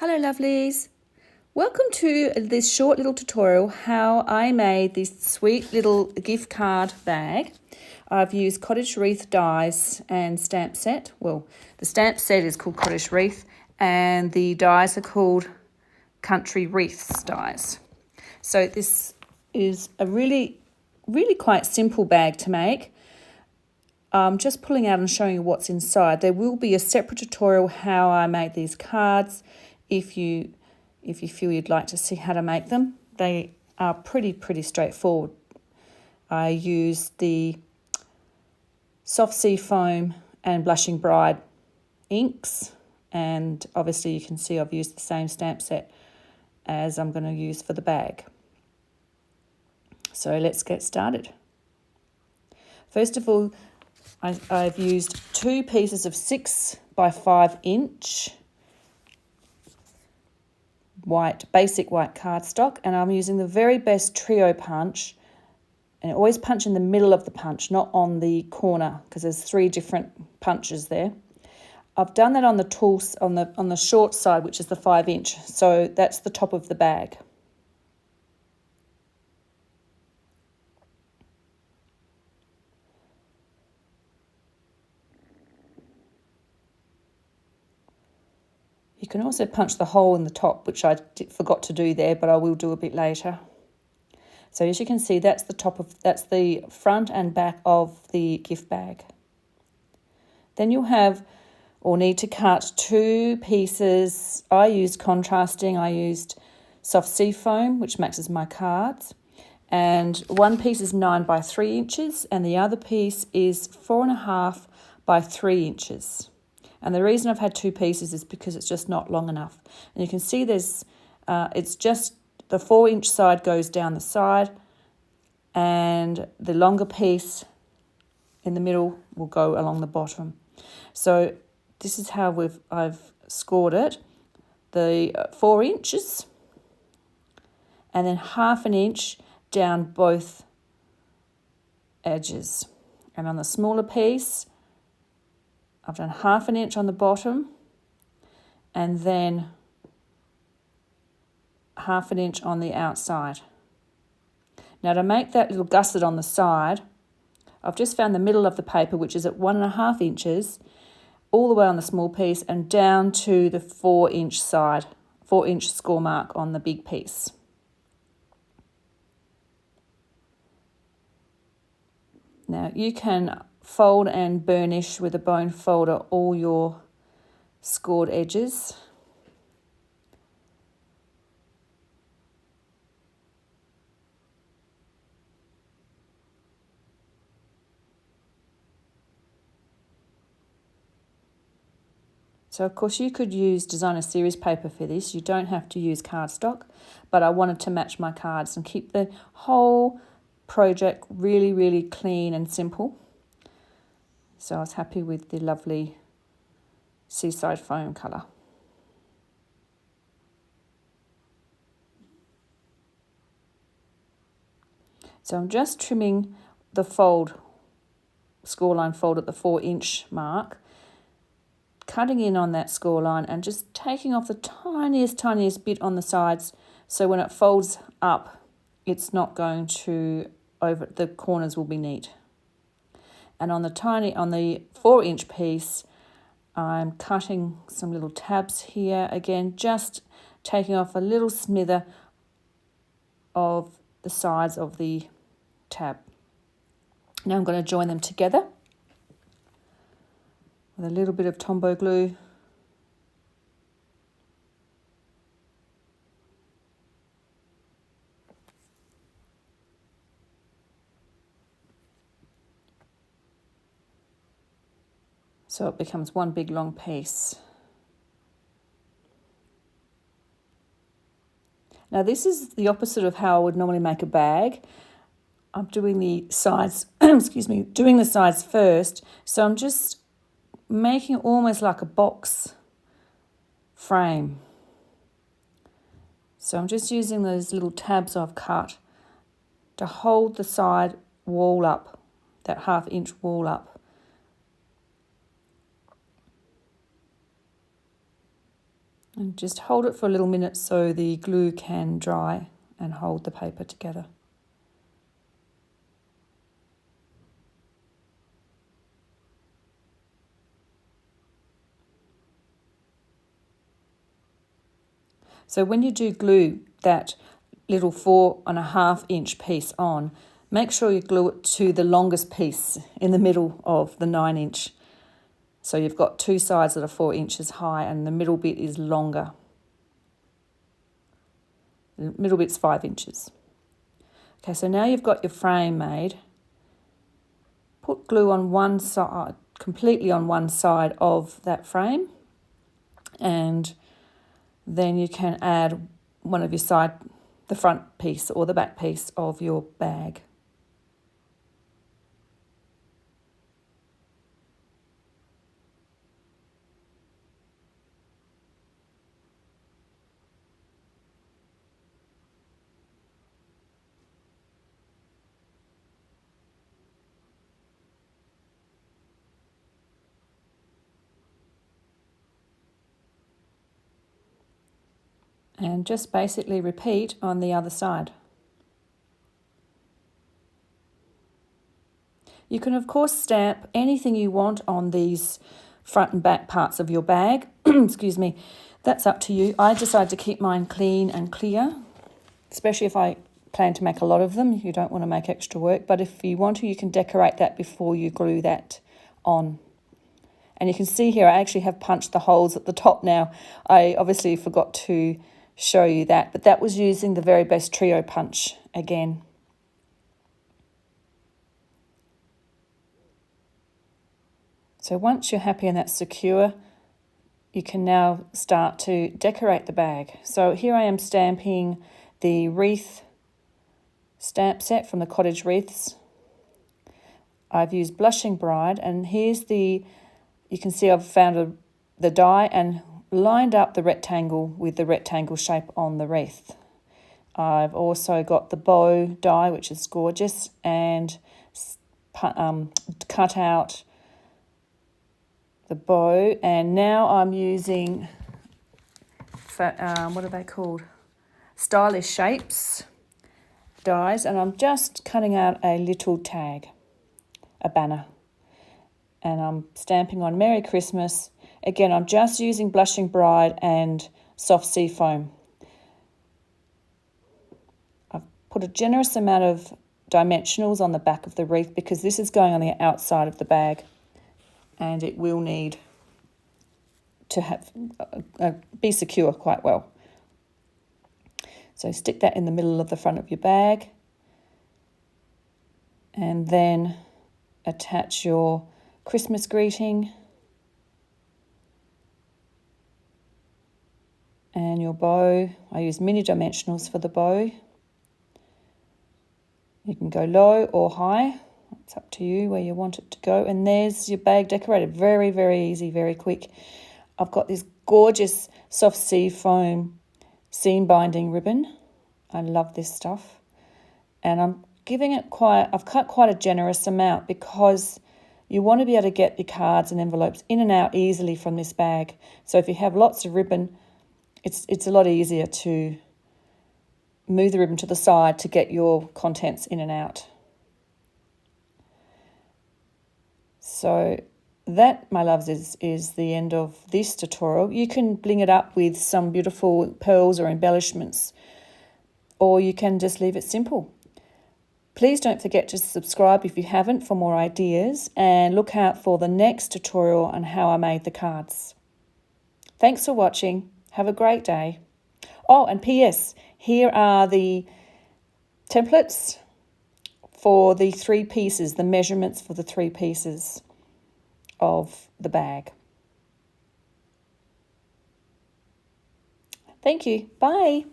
Hello lovelies, welcome to this short little tutorial how I made this sweet little gift card bag. I've used Cottage Wreath dies and stamp set. Well, the stamp set is called Cottage Wreath and the dies are called Country Wreaths dies. So this is a really quite simple bag to make. I'm just pulling out and showing you what's inside. There will be a separate tutorial how I made these cards if you feel you'd like to see how to make them. They are pretty straightforward. I used the soft sea foam and blushing bride inks, and obviously you can see I've used the same stamp set as I'm going to use for the bag. So let's get started. First of all, I've used 2 pieces of 6 by 5 inch basic white cardstock, and I'm using the very best trio punch, and always punch in the middle of the punch, not on the corner, because there's 3 different punches there. I've done that on the tools on the short side, which is the 5 inch, so that's the top of the bag. You can also punch the hole in the top, which I forgot to do there, but I will do a bit later. So as you can see, that's the front and back of the gift bag. Then you'll have or need to cut 2 pieces. I used contrasting. I used soft sea foam, which matches my cards. And one piece is 9 by 3 inches, and the other piece is 4.5 by 3 inches. And the reason I've had 2 pieces is because it's just not long enough. And you can see there's, it's just the 4 inch side goes down the side, and the longer piece in the middle will go along the bottom. So this is how I've scored it. The 4 inches, and then 1/2 inch down both edges. And on the smaller piece, I've done 1/2 inch on the bottom, and then 1/2 inch on the outside. Now to make that little gusset on the side, I've just found the middle of the paper, which is at 1.5 inches, all the way on the small piece and down to the 4 inch side, 4 inch score mark on the big piece. Now you can fold and burnish with a bone folder all your scored edges. So of course you could use designer series paper for this. You don't have to use cardstock, but I wanted to match my cards and keep the whole project really clean and simple. So I was happy with the lovely seaside foam colour. So I'm just trimming the score line fold at the 4 inch mark, cutting in on that score line and just taking off the tiniest bit on the sides, so when it folds up, it's not going to the corners will be neat. And on the 4 inch piece, I'm cutting some little tabs here, again just taking off a little smither of the sides of the tab. Now I'm going to join them together with a little bit of Tombow glue. So it becomes one big long piece. Now this is the opposite of how I would normally make a bag. I'm doing the sides, doing the sides first. So I'm just making it almost like a box frame. So I'm just using those little tabs I've cut to hold the side wall up, that 1/2 inch wall up. And just hold it for a little minute so the glue can dry and hold the paper together. So when you do glue that little 4.5-inch piece on, make sure you glue it to the longest piece in the middle of the 9-inch. So you've got two sides that are 4 inches high and the middle bit is longer. The middle bit's 5 inches. Okay, so now you've got your frame made. Put glue on one side, completely on one side of that frame, and then you can add one of your side, the front piece or the back piece of your bag. And just basically repeat on the other side. You can of course stamp anything you want on these front and back parts of your bag. Excuse me, that's up to you. I decided to keep mine clean and clear, especially if I plan to make a lot of them. You don't want to make extra work, but if you want to, you can decorate that before you glue that on. And you can see here I actually have punched the holes at the top now. I obviously forgot to show you that, but that was using the Very Best Trio punch again. So once you're happy and that's secure, you can now start to decorate the bag. So here I am stamping the wreath stamp set from the Cottage Wreaths. I've used Blushing Bride, and here's you can see I've found the die and lined up the rectangle with the rectangle shape on the wreath. I've also got the bow die, which is gorgeous, and cut out the bow. And now I'm using, what are they called? Stylish Shapes dies, and I'm just cutting out a little tag, a banner. And I'm stamping on Merry Christmas. Again, I'm just using Blushing Bride and soft sea foam. I've put a generous amount of dimensionals on the back of the wreath because this is going on the outside of the bag and it will need to have be secure quite well. So stick that in the middle of the front of your bag and then attach your Christmas greeting and your bow. I use mini dimensionals for the bow. You can go low or high. It's up to you where you want it to go. And there's your bag decorated. Very, very easy, very quick. I've got this gorgeous soft sea foam seam binding ribbon. I love this stuff. And I've cut quite a generous amount because you want to be able to get your cards and envelopes in and out easily from this bag. So if you have lots of ribbon, it's a lot easier to move the ribbon to the side to get your contents in and out. So that, my loves, is the end of this tutorial. You can bling it up with some beautiful pearls or embellishments, or you can just leave it simple. Please don't forget to subscribe if you haven't for more ideas, and look out for the next tutorial on how I made the cards. Thanks for watching. Have a great day. Oh, and P.S. Here are the templates for the 3 pieces, the measurements for the 3 pieces of the bag. Thank you. Bye.